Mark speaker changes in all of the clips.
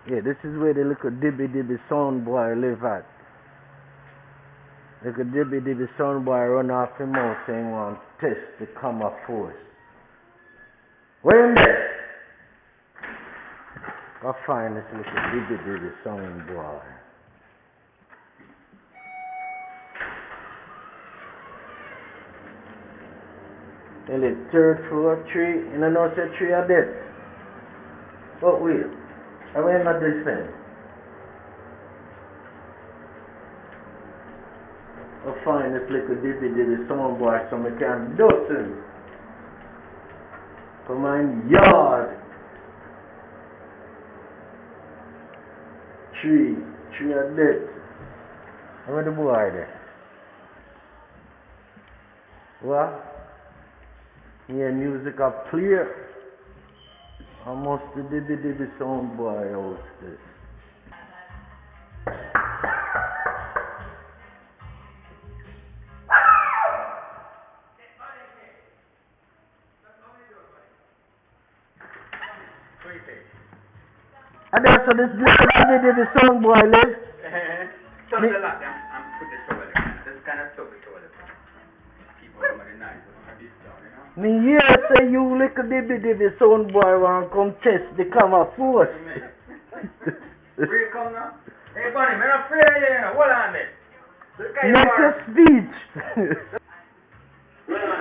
Speaker 1: Yeah, this is where the little dibby dibby Soundboy live at. Little dibby dibby Soundboy run off him mouth saying want test the comma force. Where in there? Go find this little dibby dibby Soundboy. In the third floor tree, you know no say tree are dead. But wait, I will not defend. I'll find this little dibby dibby Soundboy so I can dust him. For my yard. Tree are dead. Where the boy there? What? Yeah, music up clear. Almost the dibby dibby Soundboy out this. And then so this dibby dibby Soundboy live.
Speaker 2: Some of the lot and put this over there. This kind of stuff is over there. Keep on the night.
Speaker 1: Me hear say you little dibby dibby Soundboy want come test the camera force.
Speaker 2: Where you come now? Hey Bunny, I'm not afraid of you, you know. Hold on there.
Speaker 1: Make your speech.
Speaker 2: Hold on,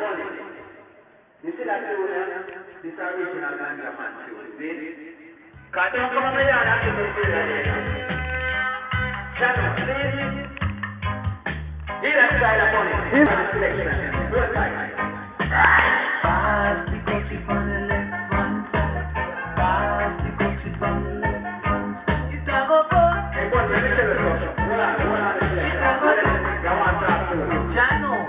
Speaker 2: Bunny. You see that tune there? This is original Ganja Man tune. See? Because don't come on my yard and give me free of you. Shut up, please. Hear that side of Bunny. Hear that selection. Good side.
Speaker 3: Pass the coffee from the left hand side. Pass the coffee from the left hand side. It's a go for.
Speaker 2: Hey, boy, let me tell you something. Hold on.
Speaker 3: It's a go for.
Speaker 2: I want to talk to you.
Speaker 3: Jano.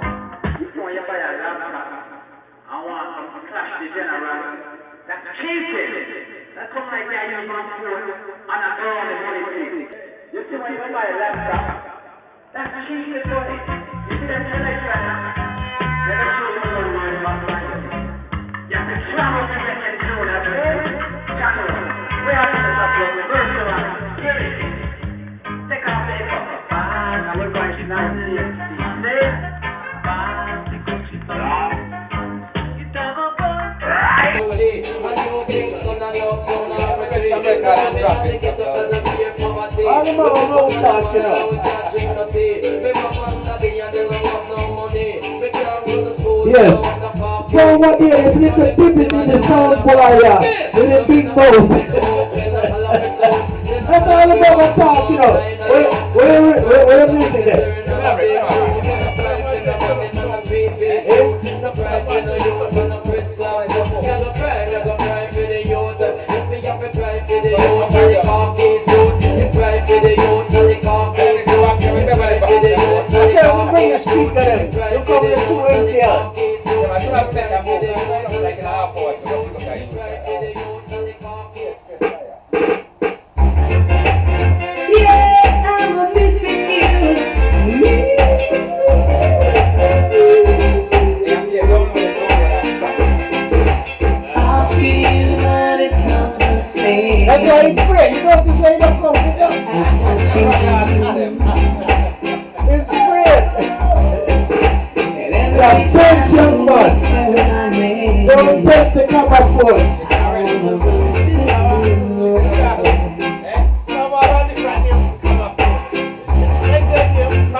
Speaker 2: If you want your fire, I want to clash the general. That's cheating. That's something like that you want to do on a girl and money thing. You see when you buy a laptop, that's cheating money. You see that selection now? Let me show you what you're doing about money. You have to travel to get to do that. Channel. We have to stop your virtual. Get it. Take off the paper. And we're going to now see it. See?
Speaker 3: Pass the coffee from the left hand side. It's a go for.
Speaker 1: All the man know talk, you know. Yes. So what here is little dibby dibby Soundboy with a big mouth. That's all the man talk, you know. Where the music there? Bring a speaker then. You come here to ATL.
Speaker 3: Yeah, I'm missing you. I feel that it's not the same.
Speaker 1: That's why it's free. You don't have to say no It's free. Attention, man. Don't test the camera force.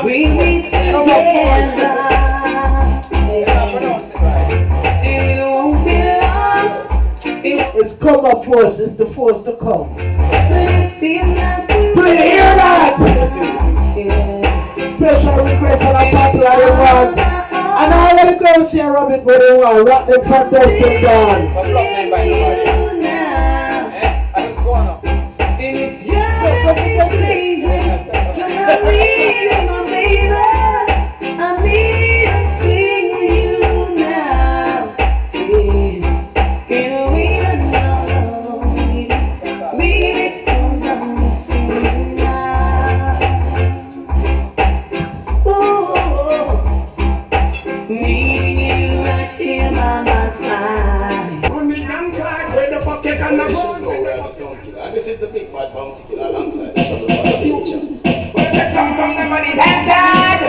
Speaker 3: We meet together. It won't be long.
Speaker 1: It's camera force. It's the force to come.
Speaker 3: It seems like
Speaker 1: Do you hear that? Special request on a party I want. And all of the girls here rub it where they want. Rock them contestant down.
Speaker 4: Take on the phone. And this is the big bad bounty killer alongside the future. Where they come from, the money head dad.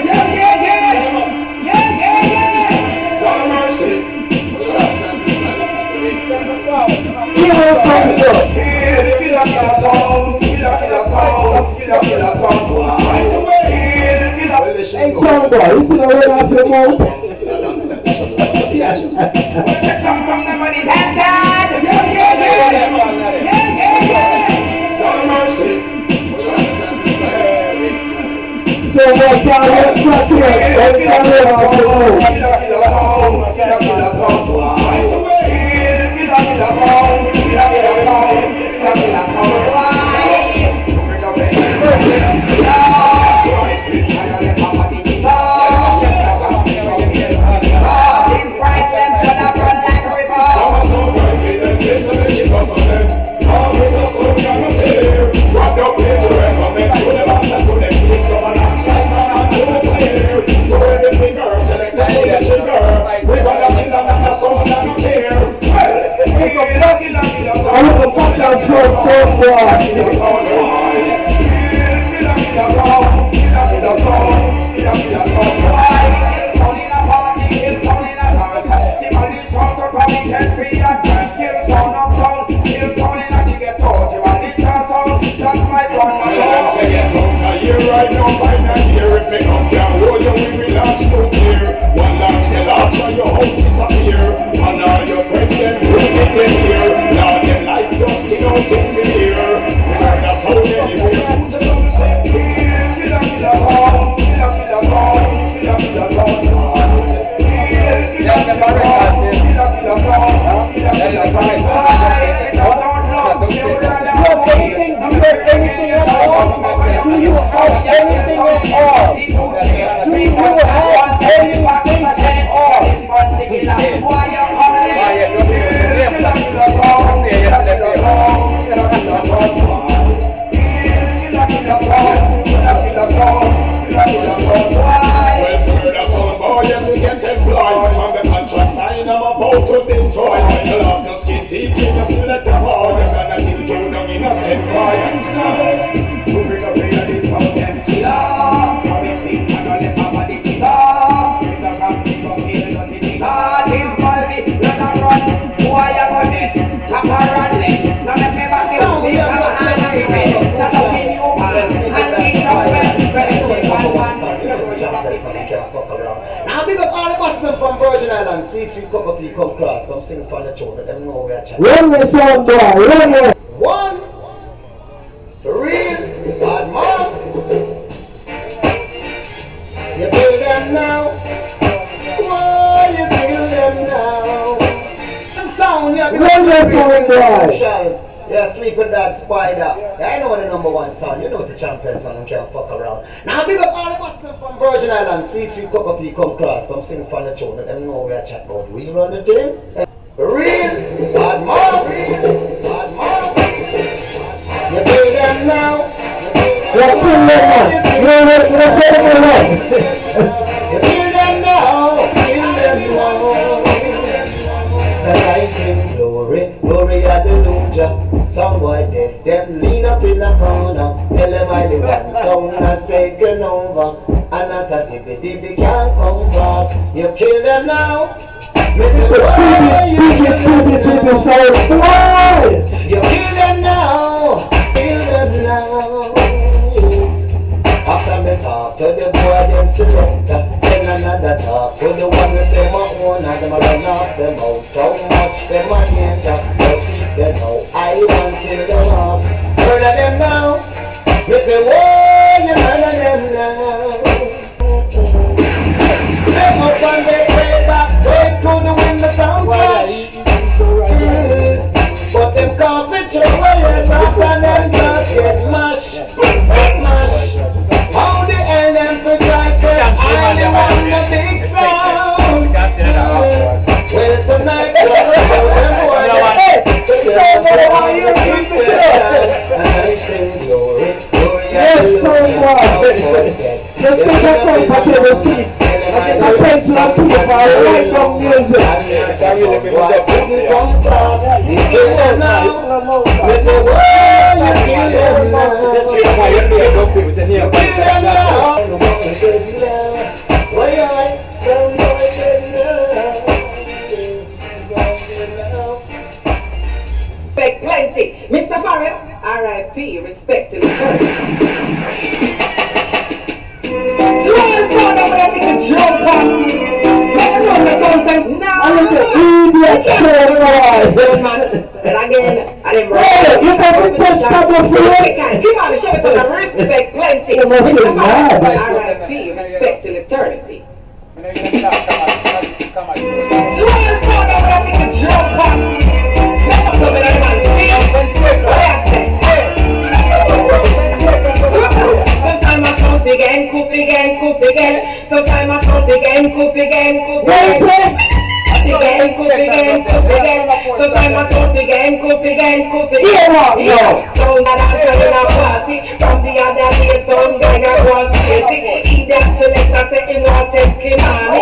Speaker 4: Lord of mercy. Killer Hey, Soundboy, you still running off your mouth? Come from the money, head dad! So what can I get here? What can I get off your mouth? Run your Soundboy, run your 1, 3, bad man. You feel them now. Why you feel them now? Sound, run your Soundboy. Yeah, sleeping that spider. Yeah, I know the #1 sound. You know it's the champion sound and can't fuck around. Now big up all the Muslims from Virgin Islands. Sweet cup of tea come cross. Come sing from the tune. Let them know we are chat about. We run the thing. Real bad man. Bad man. You feel them now. You feel them now. You feel them now. Feel them now. And I sing glory, glory hallelujah. Soundboy dead, them lean up in the corner. Tell them I the one sound has taken over. And not a dibby can't come cross. You kill them now. You kill them now. Kill them now. After me talk to the boy, them selector. Then another talk to the one with them own. And them run off them out. So much them a danger. They know I want to kill them off. Murder them now. You say, whoa, you murder them now. Them up and they way back. They could win the soundclash. But them can't fit your way back and them just get mashed. Mash. How the hell them for try to I the one the big sound. Well tonight, them boy, yes, let's take a point for the receipt. And attention to people right from music. you kill them now. Why
Speaker 5: Respect plenty. Mr. Farrell, R.I.P. Respect to the church. And again, I didn't write. You can push trouble for it. Come on, show it to the respect plenty. Mr. Farrell, R.I.P. Respect till eternity. Sometimes I count again, coop again, coop again. Sometimes I count again, coop again, coop again. Again, coop again, coop again. Sometimes I count again, coop again, coop again. Yeah, so now I'm trying to party. From the other day, some guy got one crazy. He that selector say he want to skim on me.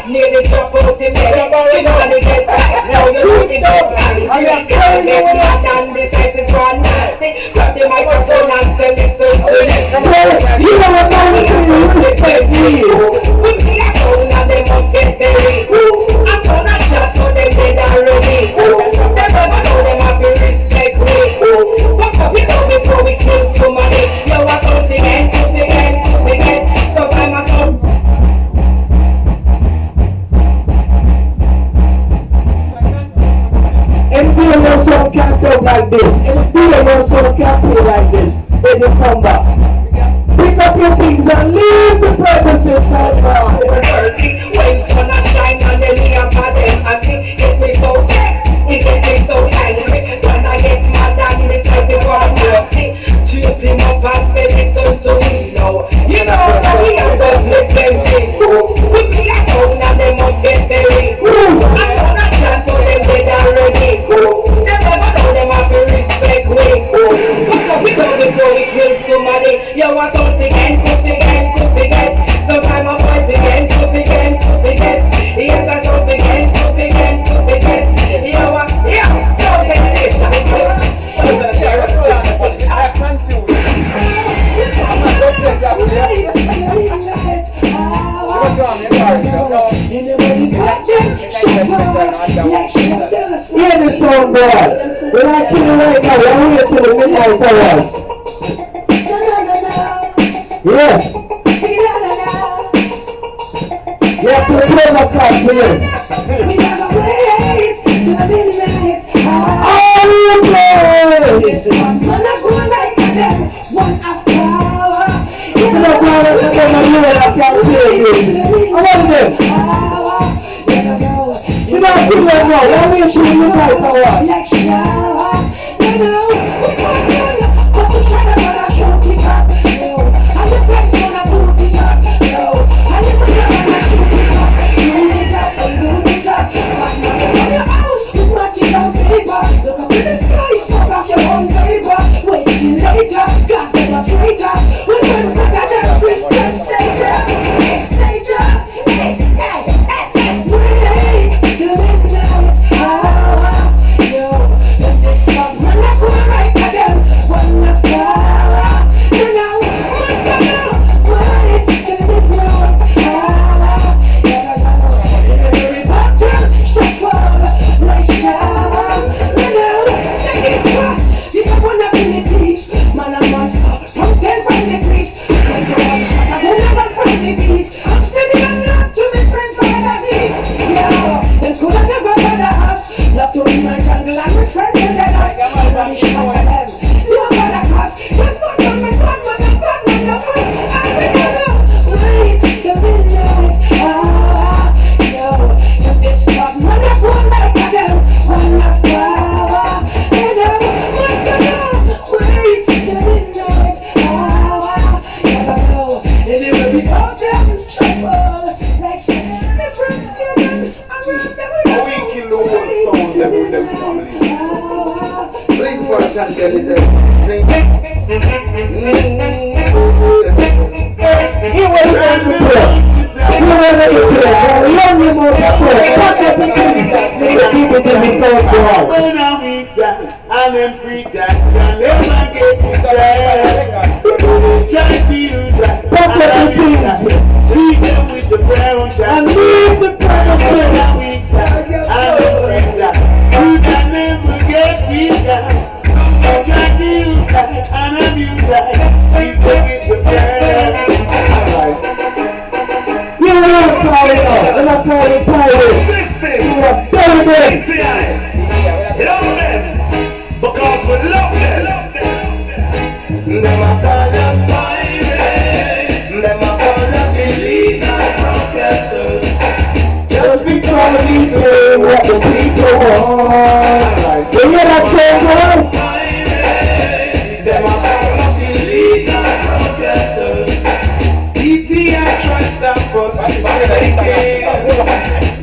Speaker 5: Nearly drop out the bed. You know they get back. Now you're looking up. I'm not telling you what I've done. This is one nasty. Grab the microphone and sell it so good. You know what I'm doing? Respect me. Put me a phone and they must get buried. I told that shot so they dead already. They never know them have to respect me. Fuck up you know before we kill somebody. Yo, I don't again, cook again, cook again. So I'm a son.
Speaker 4: And feel no song can't talk like this. And feel no song can't feel like this. Then you come back. Pick up your things and leave the presence inside now.
Speaker 5: When sun and shine on the knee of them, I see it me so vexed, it get me so angry. When I get mad and me try to go and mercy, chase him up and say listen to me now. You know that we are just listening. Put me a phone and they must get buried. I know that chance so them dead already. They never know them have to respect me. Fuck up we go before we kill somebody. Yo, I don't again, cook again, cook again. Sometimes I fight again, cook again, cook again. Yes, I don't again, cook again, cook again. Yo, don't take this.
Speaker 4: Hear the Soundboy. When I kill you right now, I'm here till the midnight hours. Yes. You have to play my class for you. Oh, you play! You know, I can't hear you. I want them. You know, I feel like now. Why are you shooting your pipe for what?
Speaker 3: I'm in free time, I never get to
Speaker 4: love them.
Speaker 3: Love them. Because we love them. Them a call us pirates. Them a call us illegal protesters.
Speaker 4: Just because we play what the people want. You hear that song, girl?
Speaker 3: Them a call us illegal protesters. DTI try to stop us.